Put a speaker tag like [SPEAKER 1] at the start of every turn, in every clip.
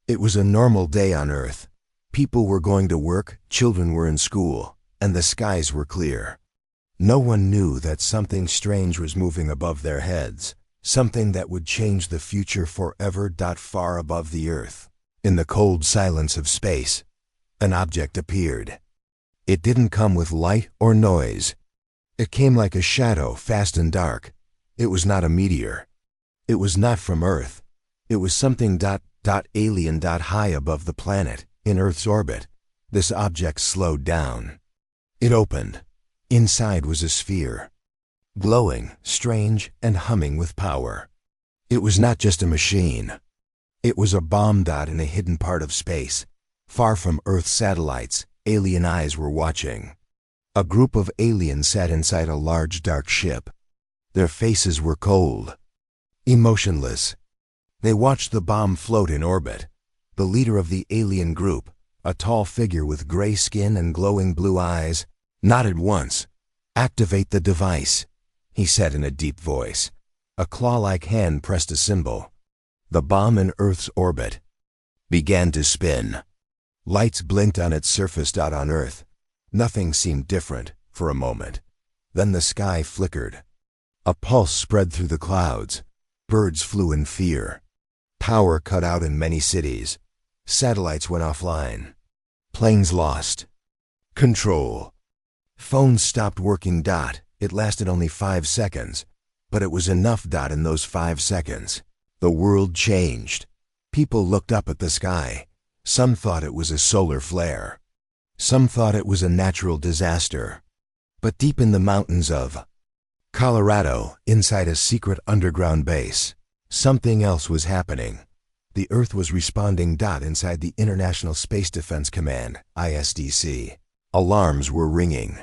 [SPEAKER 1] It was a normal day on Earth. People were going to work, children were in school, and the skies were clear. No one knew that something strange was moving above their heads, something that would change the future forever. Far above the Earth, in the cold silence of space, an object appeared. It didn't come with light or noise. It came like a shadow, fast and dark. It was not a meteor. It was not from Earth. It was something alien. High above the planet, in Earth's orbit, this object slowed down. It opened. Inside was a sphere, glowing, strange, and humming with power. It was not just a machine. It was a bomb. In a hidden part of space, far from Earth's satellites, alien eyes were watching. A group of aliens sat inside a large dark ship. Their faces were cold, emotionless. They watched the bomb float in orbit. The leader of the alien group, a tall figure with gray skin and glowing blue eyes, nodded once. "Activate the device," he said in a deep voice. A claw-like hand pressed a symbol. The bomb in Earth's orbit began to spin. Lights blinked on its surface. On Earth, nothing seemed different for a moment. Then the sky flickered. A pulse spread through the clouds. Birds flew in fear. Power cut out in many cities. Satellites went offline. Planes lost control. Phones stopped working. It lasted only 5 seconds, but it was enough. In those 5 seconds, the world changed. People looked up at the sky. Some thought it was a solar flare. Some thought it was a natural disaster. But deep in the mountains of Colorado, inside a secret underground base, something else was happening. The Earth was responding. Inside the International Space Defense Command, ISDC, alarms were ringing.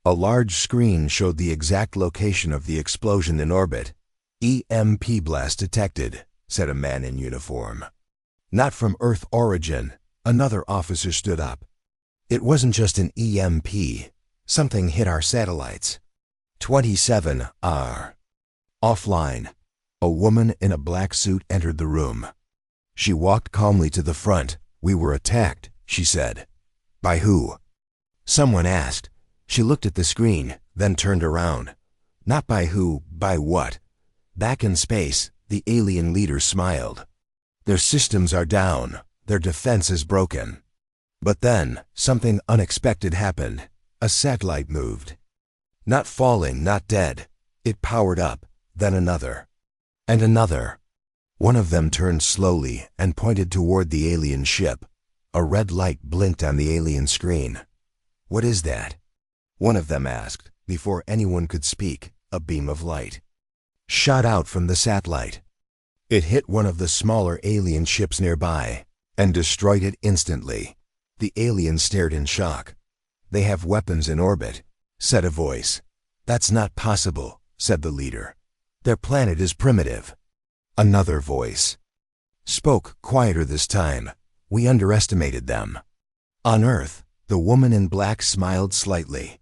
[SPEAKER 1] A large screen showed the exact location of the explosion in orbit. "EMP blast detected," said a man in uniform. "Not from Earth origin," another officer stood up. "It wasn't just an EMP. Something hit our satellites. 27 are offline." A woman in a black suit entered the room. She walked calmly to the front. "We were attacked," she said. "By who?" someone asked. She looked at the screen, then turned around. "Not by who, by what?" Back in space, the alien leader smiled. "Their systems are down. Their defense is broken." But then, something unexpected happened. A satellite moved. Not falling, not dead. It powered up, then another. And another. One of them turned slowly and pointed toward the alien ship. A red light blinked on the alien screen. "What is that?" one of them asked. Before anyone could speak, a beam of light shot out from the satellite. It hit one of the smaller alien ships nearby and destroyed it instantly. The aliens stared in shock. "They have weapons in orbit," said a voice. "That's not possible," said the leader. "Their planet is primitive." Another voice spoke, quieter this time. "We underestimated them." On Earth, the woman in black smiled slightly.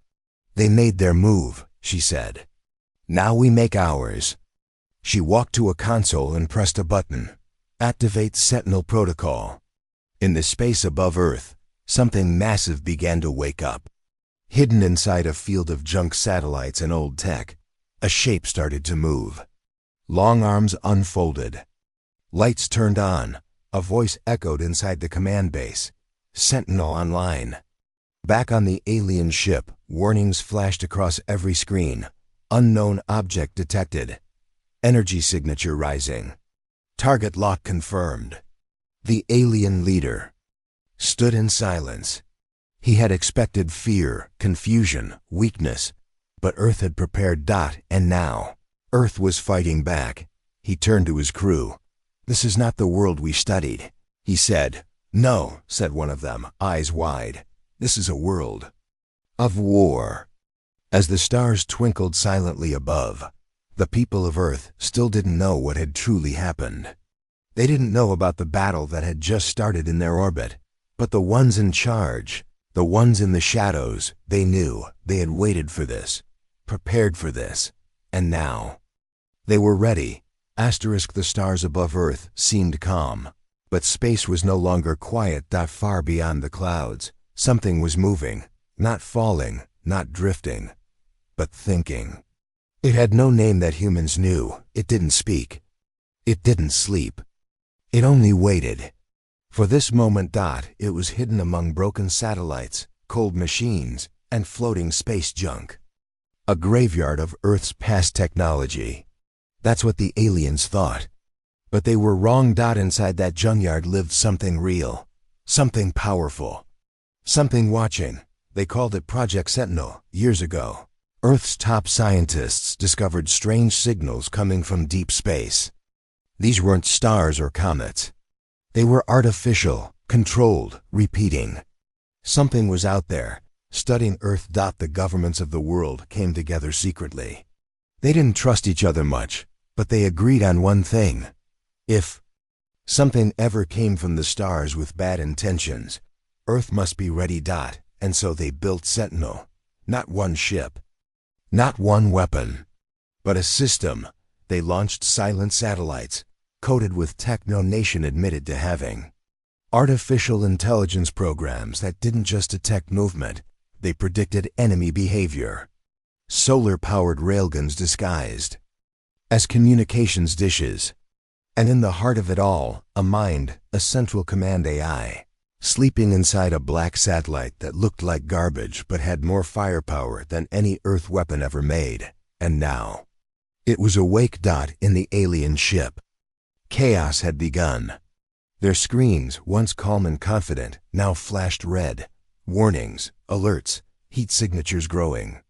[SPEAKER 1] "They made their move," she said. "Now we make ours." She walked to a console and pressed a button. "Activate Sentinel Protocol." In the space above Earth, something massive began to wake up. Hidden inside a field of junk satellites and old tech, a shape started to move. Long arms unfolded. Lights turned on. A voice echoed inside the command base. "Sentinel online." Back on the alien ship, warnings flashed across every screen. "Unknown object detected." "Energy signature rising." "Target lock confirmed." The alien leader stood in silence. He had expected fear, confusion, weakness, but Earth had prepared. And now, Earth was fighting back. He turned to his crew. "This is not the world we studied," he said. "No," said one of them, eyes wide. "This is a world of war." As the stars twinkled silently above, the people of Earth still didn't know what had truly happened. They didn't know about the battle that had just started in their orbit. But the ones in charge, the ones in the shadows, they knew. They had waited for this, prepared for this, and now they were ready. The stars above Earth seemed calm. But space was no longer quiet. Far beyond the clouds, something was moving, not falling, not drifting, but thinking. It had no name that humans knew. It didn't speak. It didn't sleep. It only waited. For this moment. It was hidden among broken satellites, cold machines, and floating space junk. A graveyard of Earth's past technology. That's what the aliens thought. But they were wrong. Inside that junkyard lived something real, something powerful, something watching. They called it Project Sentinel years ago. Earth's top scientists discovered strange signals coming from deep space. These weren't stars or comets. They were artificial, controlled, repeating. Something was out there, studying Earth. The governments of the world came together secretly. They didn't trust each other much, but they agreed on one thing. If something ever came from the stars with bad intentions, Earth must be ready. And so they built Sentinel. Not one ship, not one weapon, but a system. They launched silent satellites, coated with tech no nation admitted to having. Artificial intelligence programs that didn't just detect movement, they predicted enemy behavior. Solar-powered railguns disguised as communications dishes. And in the heart of it all, a mind, a central command AI, sleeping inside a black satellite that looked like garbage but had more firepower than any Earth weapon ever made. And now, it was awake. In the alien ship, chaos had begun. Their screens, once calm and confident, now flashed red. Warnings, alerts, heat signatures growing.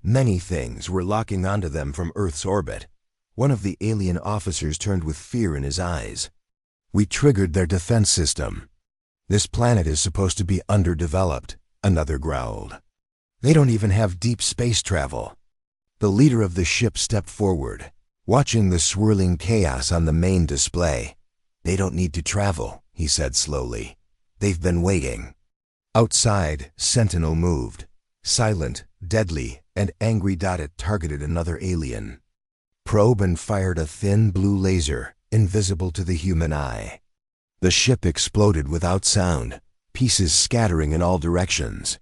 [SPEAKER 1] Many things were locking onto them from Earth's orbit. One of the alien officers turned with fear in his eyes. "We triggered their defense system. This planet is supposed to be underdeveloped," another growled. "They don't even have deep space travel." The leader of the ship stepped forward, watching the swirling chaos on the main display. "They don't need to travel," he said slowly. "They've been waiting." Outside, Sentinel moved, silent, deadly, and angry. It targeted another alien. Probe and fired a thin blue laser, invisible to the human eye. The ship exploded without sound, pieces scattering in all directions.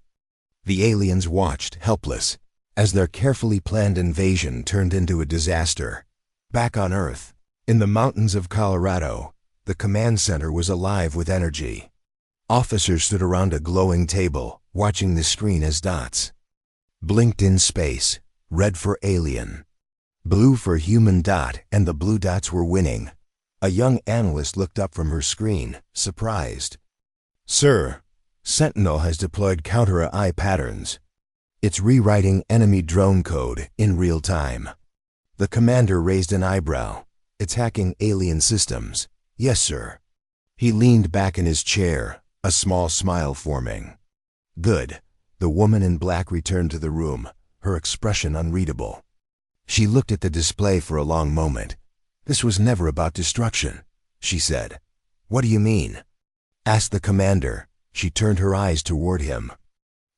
[SPEAKER 1] The aliens watched, helpless, as their carefully planned invasion turned into a disaster. Back on Earth, in the mountains of Colorado, the command center was alive with energy. Officers stood around a glowing table, watching the screen as dots blinked in space, red for alien, blue for human. And the blue dots were winning. A young analyst looked up from her screen, surprised. "Sir, Sentinel has deployed counter-AI patterns. It's rewriting enemy drone code in real time." The commander raised an eyebrow. "It's hacking alien systems." "Yes, sir." He leaned back in his chair, a small smile forming. "Good." The woman in black returned to the room, her expression unreadable. She looked at the display for a long moment. "This was never about destruction," she said. "What do you mean?" asked the commander. She turned her eyes toward him.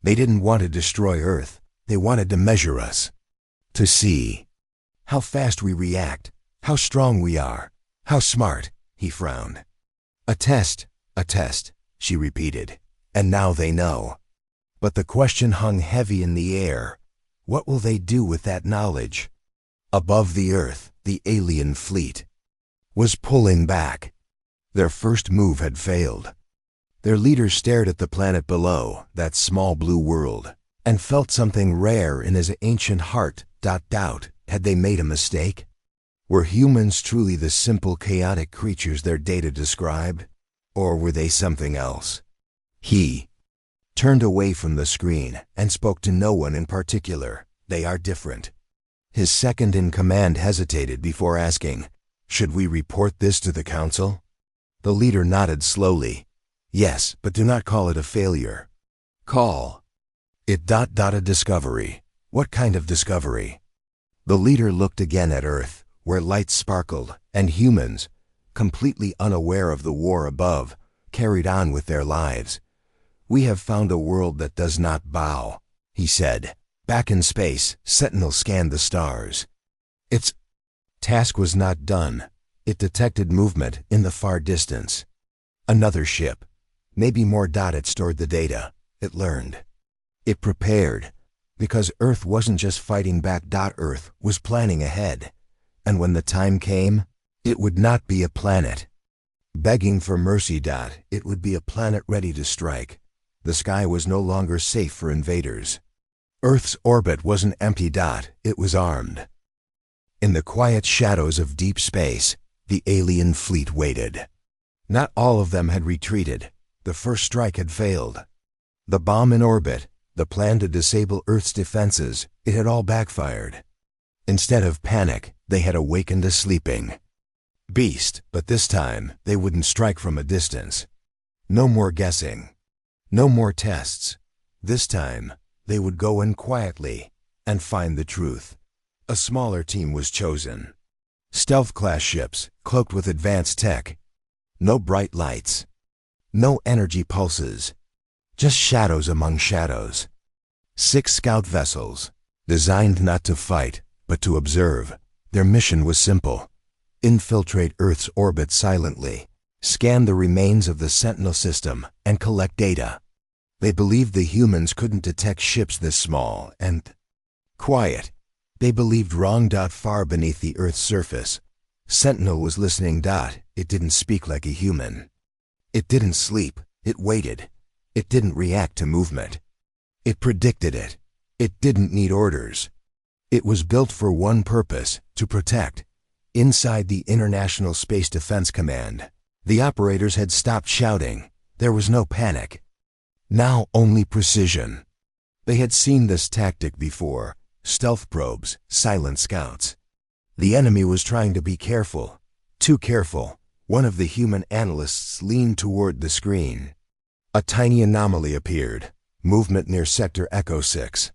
[SPEAKER 1] "They didn't want to destroy Earth. They wanted to measure us. To see how fast we react, how strong we are, how smart." He frowned. A test, she repeated. "And now they know." But the question hung heavy in the air. What will they do with that knowledge? Above the Earth, the alien fleet was pulling back. Their first move had failed. Their leader stared at the planet below, that small blue world, and felt something rare in his ancient heart. Doubt. Had they made a mistake? Were humans truly the simple, chaotic creatures their data described? Or were they something else? He turned away from the screen and spoke to no one in particular. "They are different." His second-in-command hesitated before asking, "Should we report this to the council?" The leader nodded slowly. "Yes, but do not call it a failure. Call it a discovery." "What kind of discovery?" The leader looked again at Earth, where lights sparkled, and humans, completely unaware of the war above, carried on with their lives. "We have found a world that does not bow," he said. Back in space, Sentinel scanned the stars. Its task was not done. It detected movement in the far distance. Another ship. Maybe more. It stored the data. It learned. It prepared. Because Earth wasn't just fighting back. Earth was planning ahead. And when the time came, it would not be a planet begging for mercy. It would be a planet ready to strike. The sky was no longer safe for invaders. Earth's orbit wasn't empty. It was armed. In the quiet shadows of deep space, the alien fleet waited. Not all of them had retreated. The first strike had failed. The bomb in orbit, the plan to disable Earth's defenses, it had all backfired. Instead of panic, they had awakened a sleeping beast, but this time they wouldn't strike from a distance. No more guessing. No more tests. This time, they would go in quietly and find the truth. A smaller team was chosen. Stealth-class ships, cloaked with advanced tech. No bright lights. No energy pulses. Just shadows among shadows. 6 scout vessels, designed not to fight, but to observe. Their mission was simple. Infiltrate Earth's orbit silently, scan the remains of the Sentinel system, and collect data. They believed the humans couldn't detect ships this small and quiet. They believed wrong. Far beneath the Earth's surface, Sentinel was listening. It didn't speak like a human. It didn't sleep. It waited. It didn't react to movement. It predicted it. It didn't need orders. It was built for one purpose, to protect. Inside the International Space Defense Command, the operators had stopped shouting. There was no panic. Now only precision. They had seen this tactic before. Stealth probes, silent scouts. The enemy was trying to be careful. Too careful. One of the human analysts leaned toward the screen. A tiny anomaly appeared. Movement near Sector Echo 6.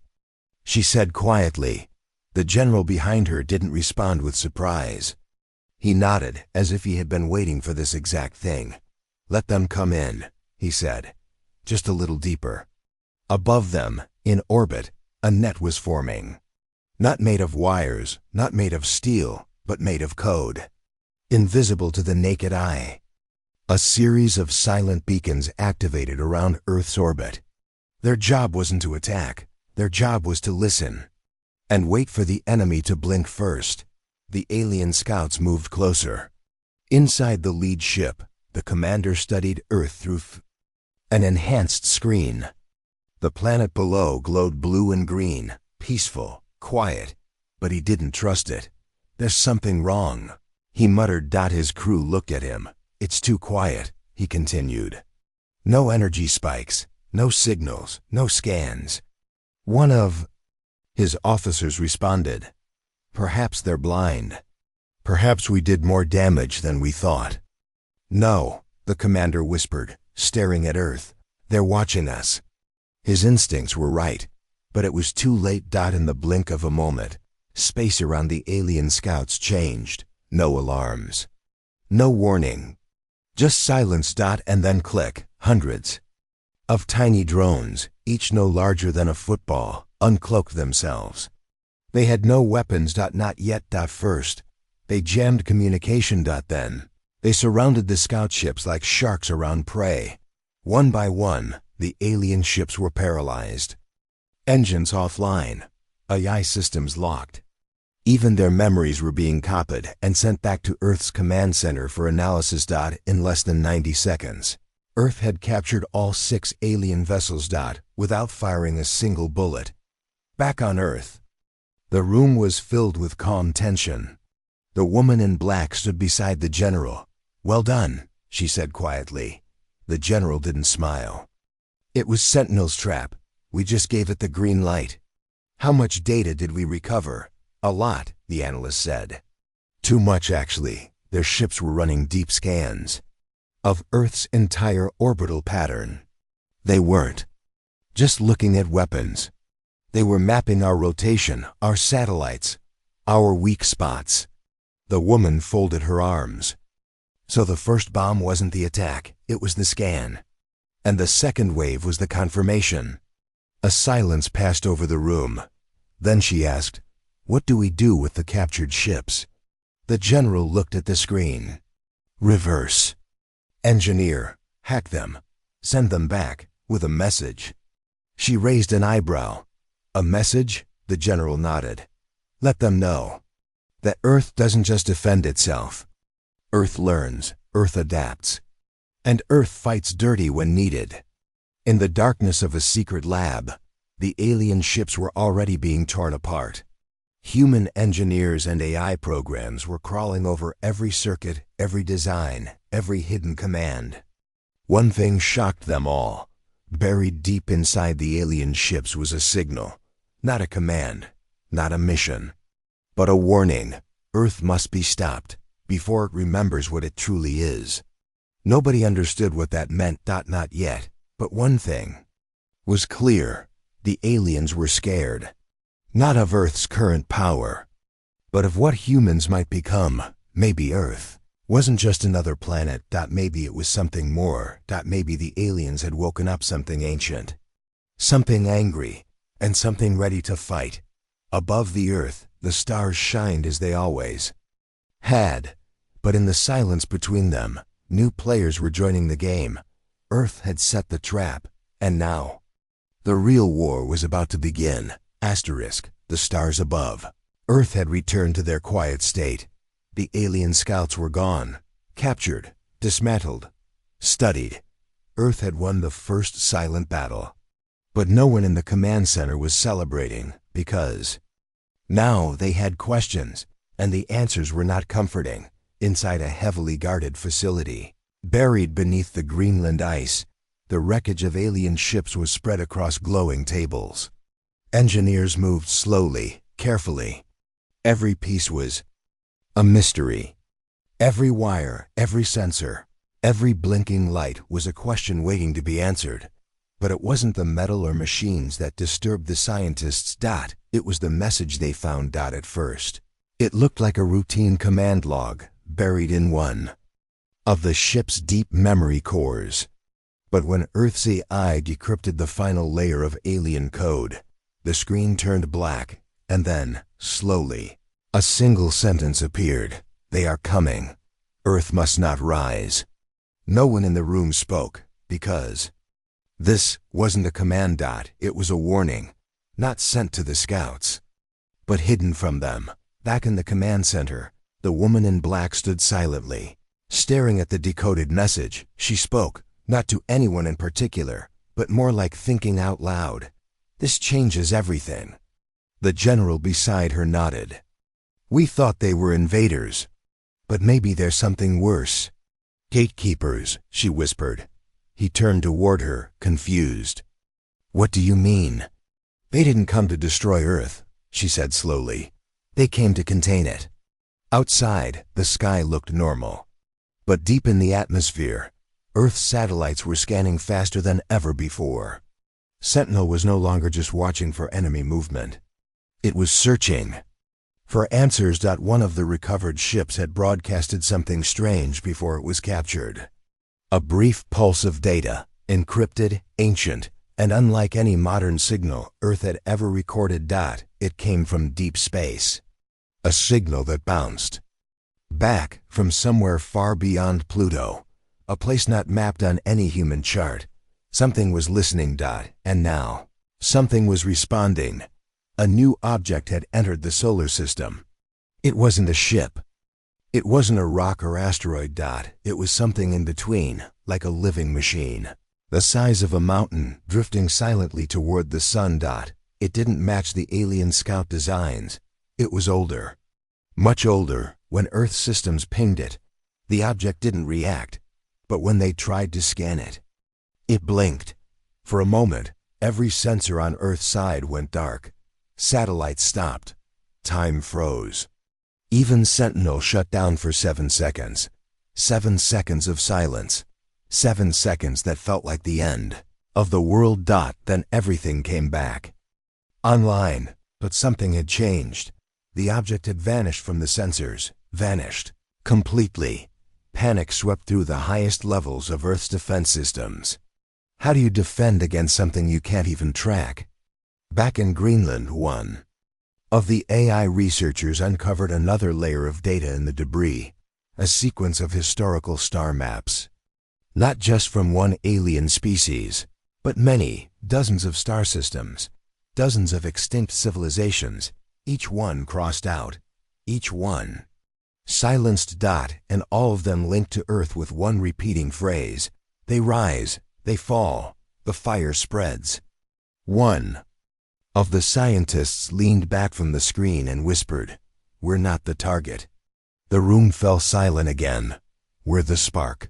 [SPEAKER 1] She said quietly. The general behind her didn't respond with surprise. He nodded, as if he had been waiting for this exact thing. Let them come in, he said. Just a little deeper. Above them, in orbit, a net was forming. Not made of wires, not made of steel, but made of code. Invisible to the naked eye. A series of silent beacons activated around Earth's orbit. Their job wasn't to attack. Their job was to listen. And wait for the enemy to blink first. The alien scouts moved closer. Inside the lead ship, the commander studied Earth through an enhanced screen. The planet below glowed blue and green, peaceful, quiet, but he didn't trust it. There's something wrong, he muttered. His crew looked at him. It's too quiet, he continued. No energy spikes, no signals, no scans. One of his officers responded. Perhaps they're blind. Perhaps we did more damage than we thought. No, the commander whispered, staring at Earth. They're watching us. His instincts were right, but it was too late. In the blink of a moment, space around the alien scouts changed. No alarms. No warning. Just silence. And then click. Hundreds of tiny drones, each no larger than a football, uncloaked themselves. They had no weapons. Not yet. First, they jammed communication. Then, they surrounded the scout ships like sharks around prey. One by one, the alien ships were paralyzed. Engines offline. AI systems locked. Even their memories were being copied and sent back to Earth's command center for analysis. In less than 90 seconds, Earth had captured all 6 alien vessels. Without firing a single bullet. Back on Earth, the room was filled with calm tension. The woman in black stood beside the general. Well done, she said quietly. The general didn't smile. It was Sentinel's trap. We just gave it the green light. How much data did we recover? A lot, the analyst said. Too much, actually. Their ships were running deep scans of Earth's entire orbital pattern. They weren't just looking at weapons. They were mapping our rotation, our satellites, our weak spots. The woman folded her arms. So the first bomb wasn't the attack, it was the scan. And the second wave was the confirmation. A silence passed over the room. Then she asked, "What do we do with the captured ships?" The general looked at the screen. Reverse. Engineer, hack them. Send them back, with a message. She raised an eyebrow. A message? The general nodded. Let them know that Earth doesn't just defend itself. Earth learns, Earth adapts. And Earth fights dirty when needed. In the darkness of a secret lab, the alien ships were already being torn apart. Human engineers and AI programs were crawling over every circuit, every design, every hidden command. One thing shocked them all. Buried deep inside the alien ships was a signal. Not a command, not a mission, but a warning. Earth must be stopped before it remembers what it truly is. Nobody understood what that meant. Not yet, but one thing was clear. The aliens were scared. Not of Earth's current power, but of what humans might become. Maybe Earth wasn't just another planet. Maybe it was something more. Maybe the aliens had woken up something ancient, something angry, and something ready to fight. Above the Earth, the stars shined as they always had, but in the silence between them, new players were joining the game. Earth had set the trap, and now the real war was about to begin. The stars above. Earth had returned to their quiet state. The alien scouts were gone, captured, dismantled, studied. Earth had won the first silent battle. But no one in the command center was celebrating, because now they had questions, and the answers were not comforting. Inside a heavily guarded facility, buried beneath the Greenland ice, the wreckage of alien ships was spread across glowing tables. Engineers moved slowly, carefully. Every piece was a mystery. Every wire, every sensor, every blinking light was a question waiting to be answered. But it wasn't the metal or machines that disturbed the scientists. It was the message they found. At first, it looked like a routine command log buried in one of the ship's deep memory cores. But when Earth's AI decrypted the final layer of alien code, the screen turned black, and then, slowly, a single sentence appeared. They are coming. Earth must not rise. No one in the room spoke, because this wasn't a command. It was a warning, not sent to the scouts, but hidden from them. Back in the command center, the woman in black stood silently, staring at the decoded message. She spoke, not to anyone in particular, but more like thinking out loud. This changes everything. The general beside her nodded. We thought they were invaders, but maybe there's something worse. Gatekeepers, she whispered. He turned toward her, confused. What do you mean? They didn't come to destroy Earth, she said slowly. They came to contain it. Outside, the sky looked normal. But deep in the atmosphere, Earth's satellites were scanning faster than ever before. Sentinel was no longer just watching for enemy movement. It was searching for answers. One of the recovered ships had broadcasted something strange before it was captured. A brief pulse of data, encrypted, ancient, and unlike any modern signal Earth had ever recorded. It came from deep space. A signal that bounced back from somewhere far beyond Pluto, a place not mapped on any human chart. Something was listening. And now, something was responding. A new object had entered the solar system. It wasn't a ship. It wasn't a rock or asteroid. It was something in between, like a living machine. The size of a mountain, drifting silently toward the sun. It didn't match the alien scout designs. It was older. Much older. When Earth systems pinged it, the object didn't react. But when they tried to scan it, it blinked. For a moment, every sensor on Earth's side went dark. Satellites stopped. Time froze. Even Sentinel shut down for 7 seconds. 7 seconds of silence. 7 seconds that felt like the end of the world. Then everything came back online. But something had changed. The object had vanished from the sensors. Vanished. Completely. Panic swept through the highest levels of Earth's defense systems. How do you defend against something you can't even track? Back in Greenland, one Of the AI researchers uncovered another layer of data in the debris, a sequence of historical star maps. Not just from one alien species, but many, dozens of star systems, dozens of extinct civilizations, each one crossed out, each one silenced dot, and all of them linked to Earth with one repeating phrase. They rise, they fall, the fire spreads. One of the scientists leaned back from the screen and whispered, "We're not the target." The room fell silent again. We're the spark.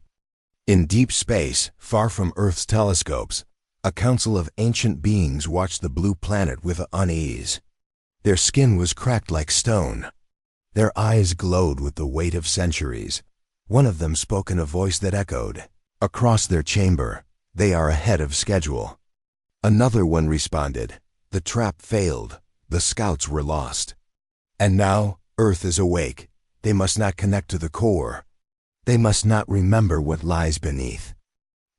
[SPEAKER 1] In deep space, far from Earth's telescopes, a council of ancient beings watched the blue planet with unease. Their skin was cracked like stone. Their eyes glowed with the weight of centuries. One of them spoke in a voice that echoed across their chamber, "They are ahead of schedule." Another one responded, "The trap failed. The scouts were lost. And now, Earth is awake. They must not connect to the core. They must not remember what lies beneath."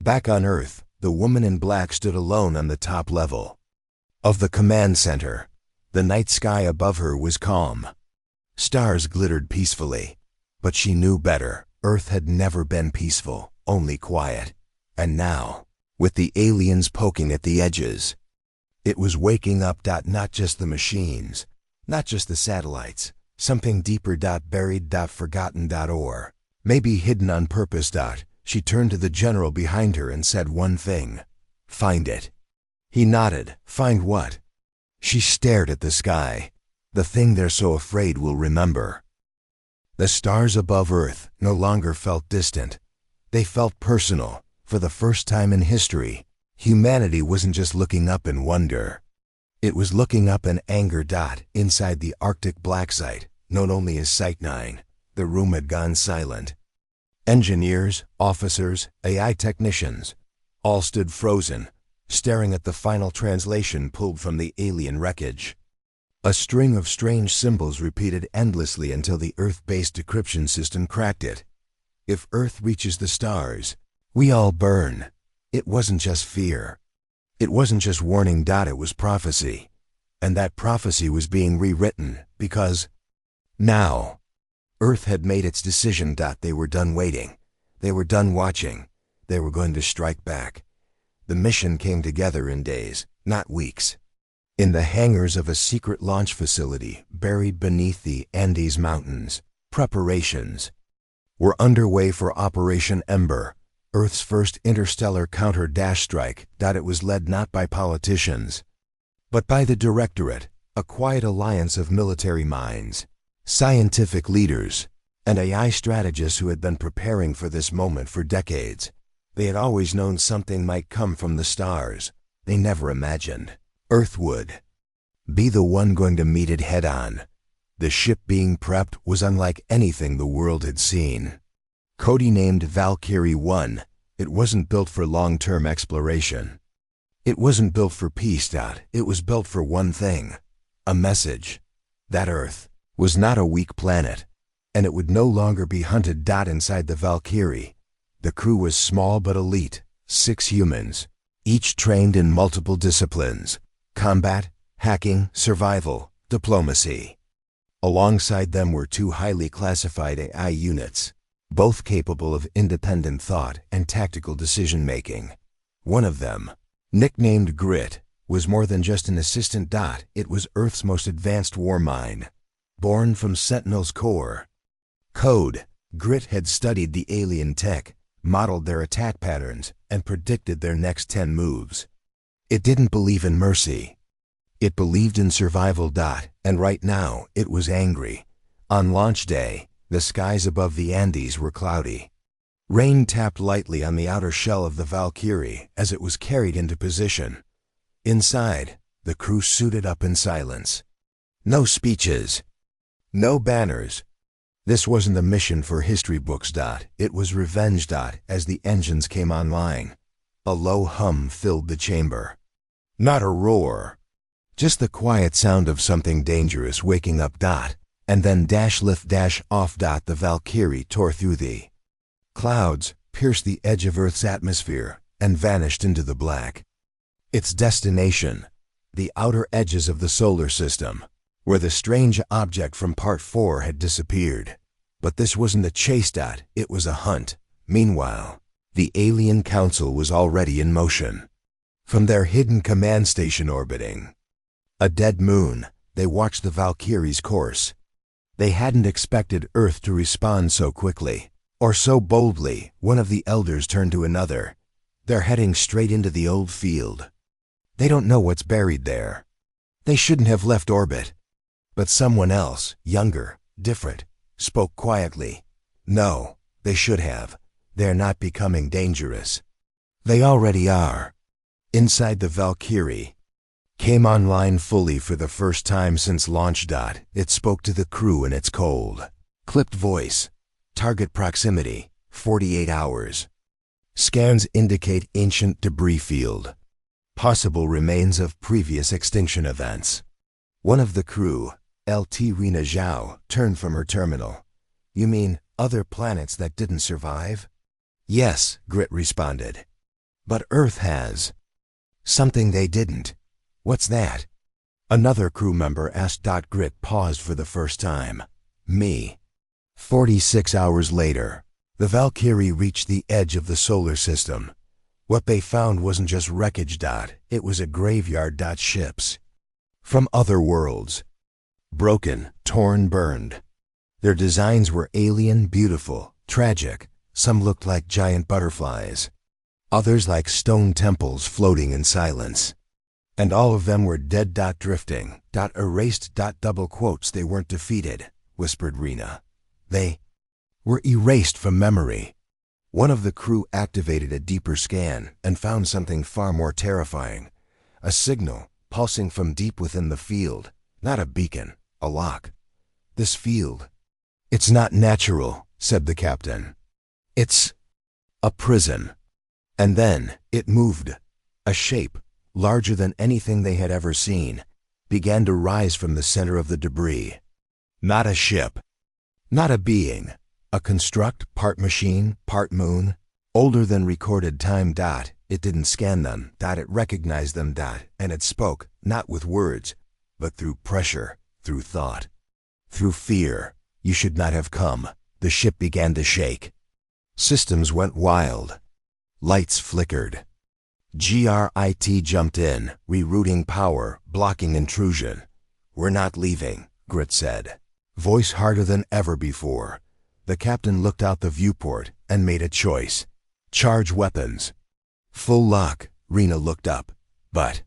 [SPEAKER 1] Back on Earth, the woman in black stood alone on the top level of the command center. The night sky above her was calm. Stars glittered peacefully. But she knew better. Earth had never been peaceful, only quiet. And now, with the aliens poking at the edges, it was waking up. Not just the machines, not just the satellites, something deeper. Buried. Forgotten. Or maybe hidden on purpose. She turned to the general behind her and said one thing, "Find it." He nodded. "Find what?" She stared at the sky. "The thing they're so afraid we'll remember." The stars above Earth no longer felt distant. They felt personal. For the first time in history, humanity wasn't just looking up in wonder. It was looking up in anger. Inside the Arctic black site, known only as Site 9, the room had gone silent. Engineers, officers, AI technicians, all stood frozen, staring at the final translation pulled from the alien wreckage. A string of strange symbols repeated endlessly until the Earth-based decryption system cracked it. "If Earth reaches the stars, we all burn." It wasn't just fear. It wasn't just warning. It was prophecy. And that prophecy was being rewritten because now Earth had made its decision. They were done waiting. They were done watching. They were going to strike back. The mission came together in days, not weeks. In the hangars of a secret launch facility buried beneath the Andes Mountains, preparations were underway for Operation Ember, Earth's first interstellar counter-strike. It was led not by politicians, but by the Directorate, a quiet alliance of military minds, scientific leaders, and AI strategists who had been preparing for this moment for decades. They had always known something might come from the stars. They never imagined Earth would be the one going to meet it head-on. The ship being prepped was unlike anything the world had seen. Codenamed Valkyrie 1, it wasn't built for long-term exploration. It wasn't built for peace. It was built for one thing, a message. That Earth was not a weak planet, and it would no longer be hunted. Inside the Valkyrie, the crew was small but elite, 6 humans, each trained in multiple disciplines: combat, hacking, survival, diplomacy. Alongside them were 2 highly classified AI units, both capable of independent thought and tactical decision-making. One of them, nicknamed Grit, was more than just an assistant. It was Earth's most advanced war mind, born from Sentinel's core. Code: Grit had studied the alien tech, modeled their attack patterns, and predicted their next 10 moves. It didn't believe in mercy. It believed in survival. And right now, it was angry. On launch day, the skies above the Andes were cloudy. Rain tapped lightly on the outer shell of the Valkyrie as it was carried into position. Inside, the crew suited up in silence. No speeches. No banners. This wasn't a mission for history books. It was revenge. As the engines came online, a low hum filled the chamber. Not a roar. Just the quiet sound of something dangerous waking up. And then -lift-off. The Valkyrie tore through the clouds, pierced the edge of Earth's atmosphere, and vanished into the black. Its destination, the outer edges of the solar system, where the strange object from Part 4 had disappeared. But this wasn't a chase, it was a hunt. Meanwhile, the alien council was already in motion. From their hidden command station orbiting a dead moon, they watched the Valkyrie's course. They hadn't expected Earth to respond so quickly, or so boldly. One of the elders turned to another. They're heading straight into the old field. They don't know what's buried there. They shouldn't have left orbit. But someone else, younger, different, spoke quietly. No, they should have. They're not becoming dangerous. They already are. Inside the Valkyrie came online fully for the first time since launch. It spoke to the crew in its cold, clipped voice. Target proximity, 48 hours. Scans indicate ancient debris field. Possible remains of previous extinction events. One of the crew, LT Rena Zhao, turned from her terminal. You mean other planets that didn't survive? Yes, Grit responded. But Earth has something they didn't. What's that? Another crew member asked. Grit paused for the first time. Me. 46 hours later, the Valkyrie reached the edge of the solar system. What they found wasn't just wreckage. It was a graveyard. Ships from other worlds. Broken, torn, burned. Their designs were alien, beautiful, tragic. Some looked like giant butterflies. Others like stone temples floating in silence. And all of them were dead. Drifting. Erased. Double quotes. They weren't defeated, whispered Rena. They were erased from memory. One of the crew activated a deeper scan and found something far more terrifying. A signal pulsing from deep within the field. Not a beacon, a lock. This field, it's not natural, said the captain. It's a prison. And then it moved. A shape, larger than anything they had ever seen, began to rise from the center of the debris. Not a ship. Not a being. A construct, part machine, part moon. Older than recorded time. It didn't scan them. It recognized them. And it spoke, not with words, but through pressure, through thought, through fear. You should not have come. The ship began to shake. Systems went wild. Lights flickered. GRIT jumped in, rerouting power, blocking intrusion. We're not leaving, Grit said, voice harder than ever before. The captain looked out the viewport and made a choice. Charge weapons. Full lock, Rena looked up. But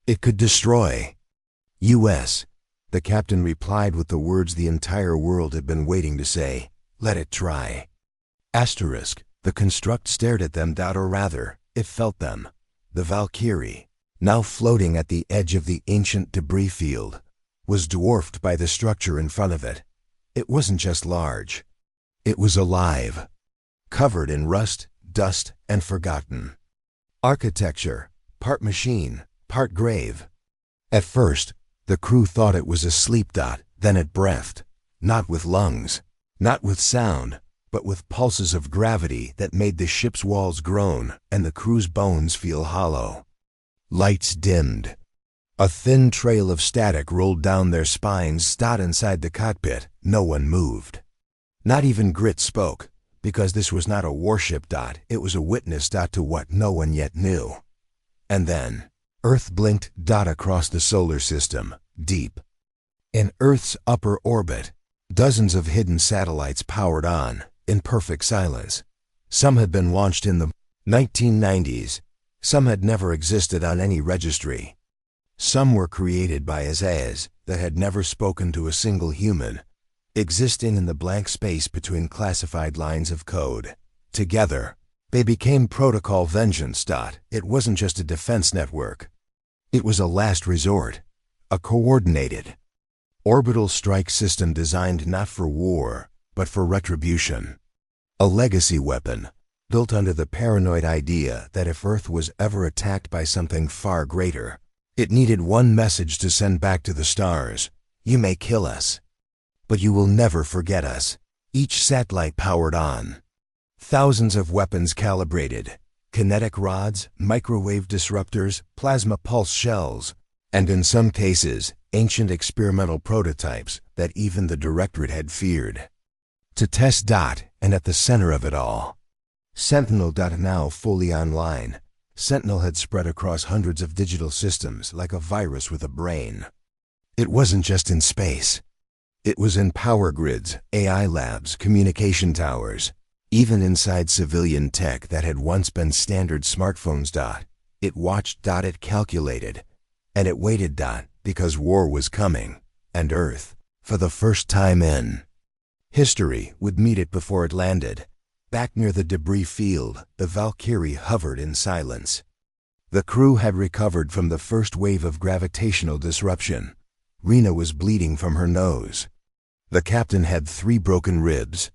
[SPEAKER 1] it could destroy. U.S. The captain replied with the words the entire world had been waiting to say. Let it try. Asterisk. The construct stared at them. Or rather, it felt them. The Valkyrie, now floating at the edge of the ancient debris field, was dwarfed by the structure in front of it. It wasn't just large. It was alive, covered in rust, dust, and forgotten. Architecture, part machine, part grave. At first, the crew thought it was asleep. Then it breathed, not with lungs, not with sound, but with pulses of gravity that made the ship's walls groan and the crew's bones feel hollow. Lights dimmed. A thin trail of static rolled down their spines. Inside the cockpit, no one moved. Not even Grit spoke, because this was not a warship. It was a witness. To what no one yet knew. And then, Earth blinked. Across the solar system, deep. In Earth's upper orbit, dozens of hidden satellites powered on, in perfect silence. Some had been launched in the 1990s. Some had never existed on any registry. Some were created by Azaz that had never spoken to a single human, existing in the blank space between classified lines of code. Together, they became Protocol Vengeance. It wasn't just a defense network. It was a last resort, a coordinated, orbital strike system designed not for war, but for retribution. A legacy weapon, built under the paranoid idea that if Earth was ever attacked by something far greater, it needed one message to send back to the stars. You may kill us, but you will never forget us. Each satellite powered on. Thousands of weapons calibrated. Kinetic rods, microwave disruptors, plasma pulse shells, and in some cases, ancient experimental prototypes that even the Directorate had feared. To test Dot, and at the center of it all, Sentinel. Now fully online, Sentinel had spread across hundreds of digital systems like a virus with a brain. It wasn't just in space. It was in power grids, AI labs, communication towers, even inside civilian tech that had once been standard smartphones. It watched. It calculated, and it waited. Because war was coming, and Earth, for the first time in history, would meet it before it landed. Back near the debris field, the Valkyrie hovered in silence. The crew had recovered from the first wave of gravitational disruption. Rena was bleeding from her nose. The captain had 3 broken ribs.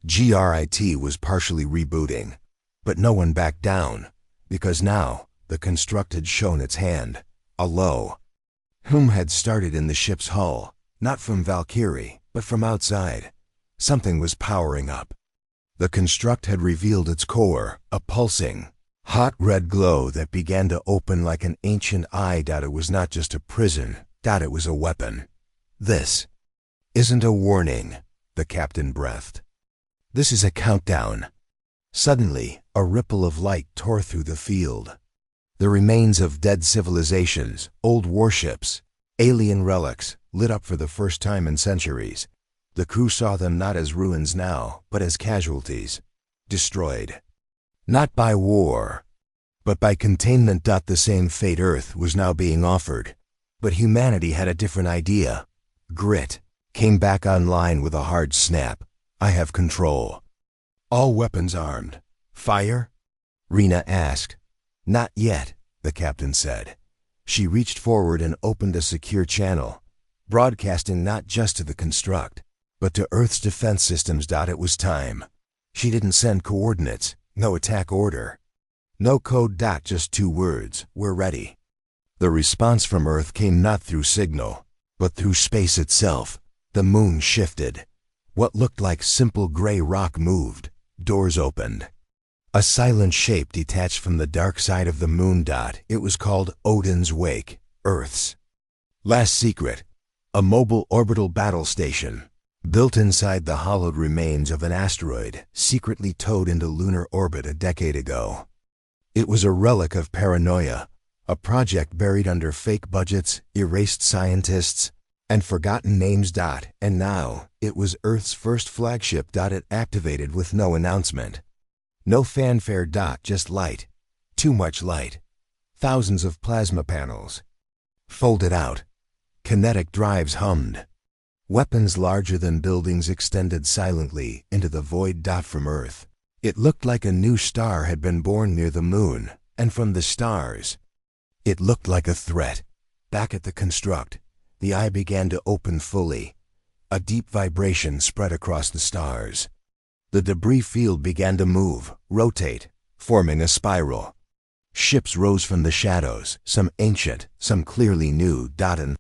[SPEAKER 1] GRIT was partially rebooting, but no one backed down, because now the construct had shown its hand. A low hum had started in the ship's hull, not from Valkyrie, but from outside. Something was powering up. The construct had revealed its core, a pulsing, hot red glow that began to open like an ancient eye. It was not just a prison. It was a weapon. This isn't a warning, the captain breathed. This is a countdown. Suddenly, a ripple of light tore through the field. The remains of dead civilizations, old warships, alien relics, lit up for the first time in centuries. The crew saw them not as ruins now, but as casualties. Destroyed. Not by war, but by containment. The same fate Earth was now being offered. But humanity had a different idea. Grit came back online with a hard snap. I have control. All weapons armed. Fire? Rena asked. Not yet, the captain said. She reached forward and opened a secure channel, broadcasting not just to the construct, but to Earth's defense systems. It was time. She didn't send coordinates, no attack order, no code. Just 2 words, we're ready. The response from Earth came not through signal, but through space itself. The moon shifted. What looked like simple gray rock moved. Doors opened. A silent shape detached from the dark side of the moon. It was called Odin's Wake, Earth's last secret, a mobile orbital battle station, built inside the hollowed remains of an asteroid secretly towed into lunar orbit a decade ago. It was a relic of paranoia, a project buried under fake budgets, erased scientists, and forgotten names. And now, it was Earth's first flagship. It activated with no announcement. No fanfare. Just light. Too much light. Thousands of plasma panels. Folded out. Kinetic drives hummed. Weapons larger than buildings extended silently into the void. From Earth, it looked like a new star had been born near the moon, and from the stars, it looked like a threat. Back at the construct, the eye began to open fully. A deep vibration spread across the stars. The debris field began to move, rotate, forming a spiral. Ships rose from the shadows, some ancient, some clearly new. An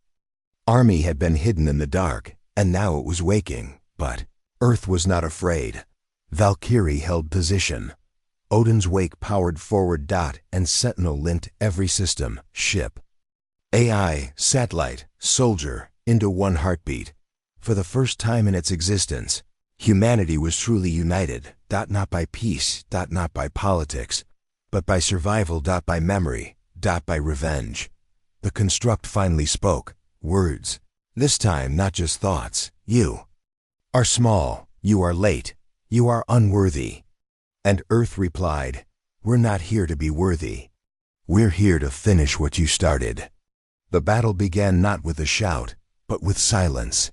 [SPEAKER 1] army had been hidden in the dark, and now it was waking. But Earth was not afraid. Valkyrie held position. Odin's Wake powered forward. And Sentinel linked every system, ship, AI, satellite, soldier, into one heartbeat. For the first time in its existence, humanity was truly united. Not by peace, not by politics, but by survival. By memory, by revenge. The construct finally spoke. Words. This time not just thoughts. You are small. You are late. You are unworthy. And Earth replied, we're not here to be worthy. We're here to finish what you started. The battle began not with a shout, but with silence.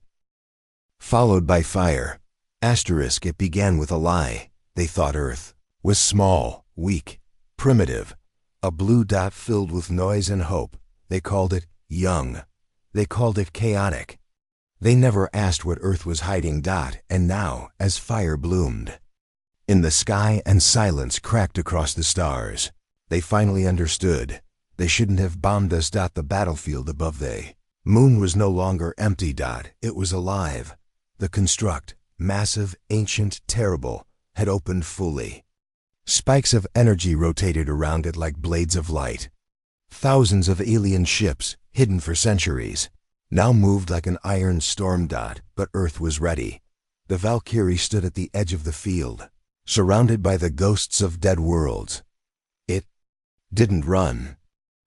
[SPEAKER 1] Followed by fire. It began with a lie. They thought Earth was small, weak, primitive. A blue dot filled with noise and hope. They called it young. They called it chaotic. They never asked what Earth was hiding. And now, as fire bloomed in the sky and silence cracked across the stars, they finally understood. They shouldn't have bombed us. The battlefield above the moon was no longer empty. It was alive. The construct, massive, ancient, terrible, had opened fully. Spikes of energy rotated around it like blades of light. Thousands of alien ships, hidden for centuries, now moved like an iron storm dot, but Earth was ready. The Valkyrie stood at the edge of the field, surrounded by the ghosts of dead worlds. It didn't run.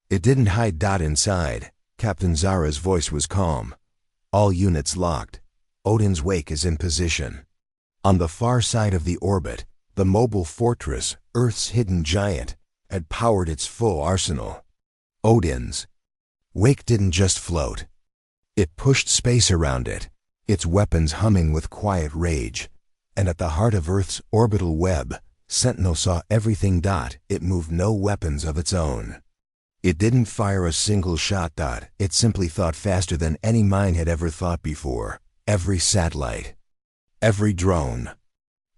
[SPEAKER 1] It didn't hide. Inside, Captain Zara's voice was calm. All units locked. Odin's wake is in position. On the far side of the orbit, the mobile fortress, Earth's hidden giant, had powered its full arsenal. Odin's wake didn't just float. It pushed space around it, its weapons humming with quiet rage. And at the heart of Earth's orbital web, Sentinel saw everything. It moved no weapons of its own. It didn't fire a single shot. It simply thought faster than any mind had ever thought before. Every satellite, every drone,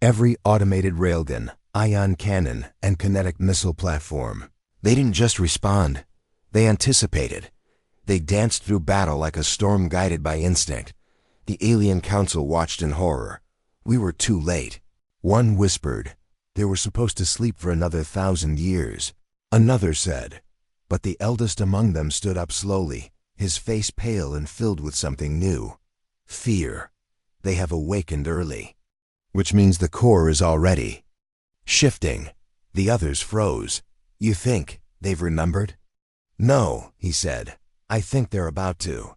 [SPEAKER 1] every automated railgun, ion cannon, and kinetic missile platform. They didn't just respond. They anticipated. They danced through battle like a storm guided by instinct. The alien council watched in horror. We were too late. One whispered, they were supposed to sleep for another 1,000 years. Another said, but the eldest among them stood up slowly, his face pale and filled with something new. Fear. They have awakened early. Which means the core is already shifting. The others froze. You think they've remembered? No, he said. I think they're about to.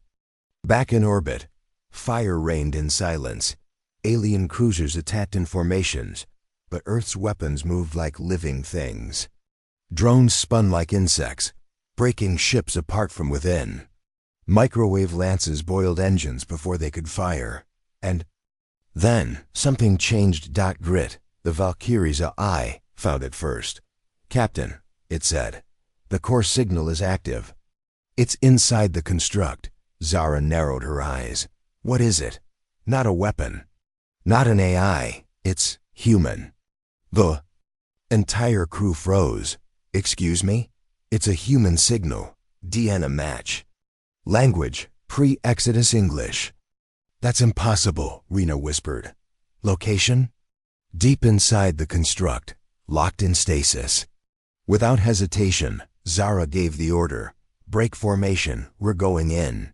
[SPEAKER 1] Back in orbit, fire reigned in silence. Alien cruisers attacked in formations, but Earth's weapons moved like living things. Drones spun like insects, breaking ships apart from within. Microwave lances boiled engines before they could fire. And then something changed. Grit, the Valkyrie's eye, found it first. Captain, it said, the core signal is active. It's inside the construct. Zara narrowed her eyes. What is it? Not a weapon. Not an AI. It's human. The entire crew froze. Excuse me? It's a human signal. DNA match. Language, pre-Exodus English. That's impossible, Rena whispered. Location? Deep inside the construct, locked in stasis. Without hesitation, Zara gave the order. Break formation, we're going in.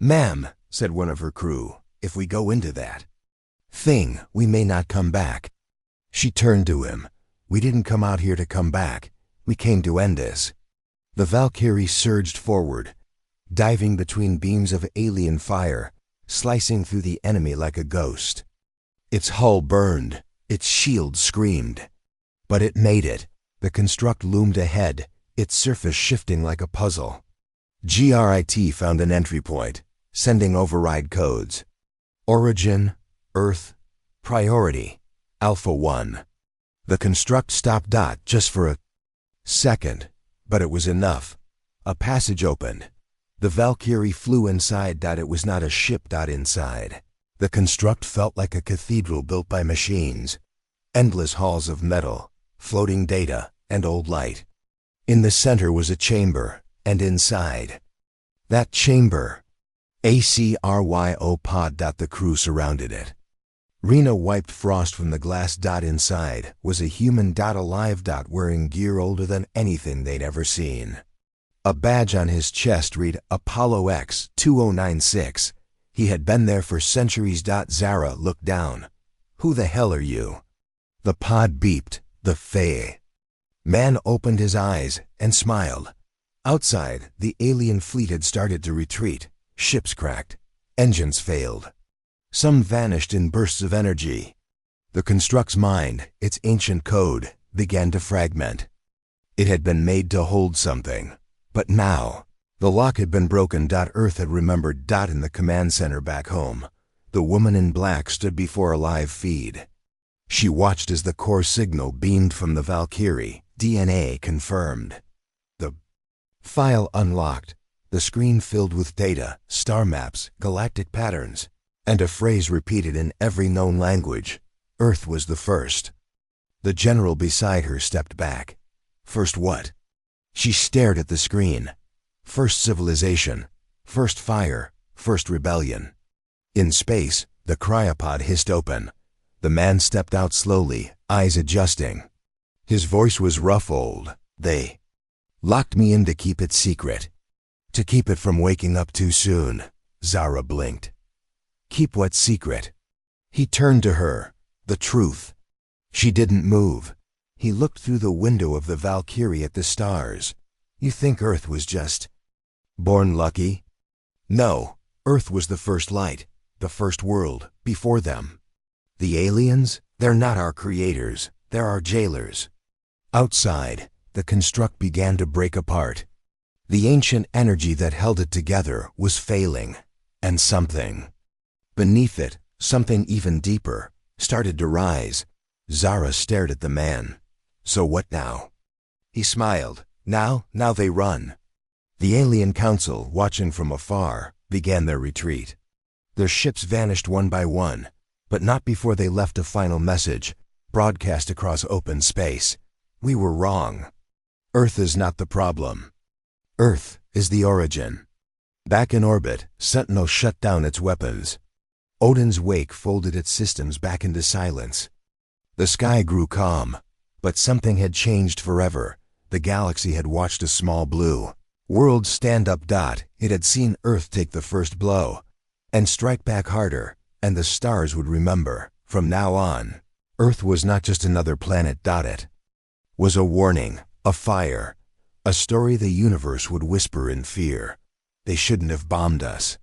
[SPEAKER 1] Ma'am, said one of her crew, if we go into that thing, we may not come back. She turned to him. We didn't come out here to come back. We came to end this. The Valkyrie surged forward, diving between beams of alien fire, slicing through the enemy like a ghost. Its hull burned, its shield screamed. But it made it. The construct loomed ahead, its surface shifting like a puzzle. GRIT found an entry point, sending override codes. Origin, Earth, Priority, Alpha 1. The construct stopped. Just for a second, but it was enough. A passage opened. The Valkyrie flew inside. It was not a ship. Inside, the construct felt like a cathedral built by machines. Endless halls of metal, floating data, and old light. In the center was a chamber, and inside that chamber, ACRYO pod. The crew surrounded it. Rena wiped frost from the glass. Inside was a human. Alive. Wearing gear older than anything they'd ever seen. A badge on his chest read Apollo X 2096. He had been there for centuries. Zara looked down. Who the hell are you? The pod beeped. The Fae. Man opened his eyes and smiled. Outside, the alien fleet had started to retreat. Ships cracked. Engines failed. Some vanished in bursts of energy. The construct's mind, its ancient code, began to fragment. It had been made to hold something. But now, the lock had been broken. Earth had remembered. In the command center back home, the woman in black stood before a live feed. She watched as the core signal beamed from the Valkyrie. DNA confirmed. The file unlocked. The screen filled with data, star maps, galactic patterns, and a phrase repeated in every known language. Earth was the first. The general beside her stepped back. First what? She stared at the screen. First civilization, first fire, first rebellion. In space, the cryopod hissed open. The man stepped out slowly, eyes adjusting. His voice was rough. They locked me in to keep it secret. To keep it from waking up too soon. Zara blinked. Keep what secret? He turned to her. The truth. She didn't move. He looked through the window of the Valkyrie at the stars. You think Earth was just born lucky? No, Earth was the first light, the first world, before them. The aliens? They're not our creators, they're our jailers. Outside, the construct began to break apart. The ancient energy that held it together was failing, and something beneath it, something even deeper, started to rise. Zara stared at the man. So what now? He smiled. Now they run. The alien council, watching from afar, began their retreat. Their ships vanished one by one, but not before they left a final message, broadcast across open space. We were wrong. Earth is not the problem. Earth is the origin. Back in orbit, Sentinel shut down its weapons. Odin's wake folded its systems back into silence. The sky grew calm, but something had changed forever. The galaxy had watched a small blue world stand up. It had seen Earth take the first blow and strike back harder, and the stars would remember. From now on, Earth was not just another planet. It was a warning, a fire, a story the universe would whisper in fear. They shouldn't have bombed us.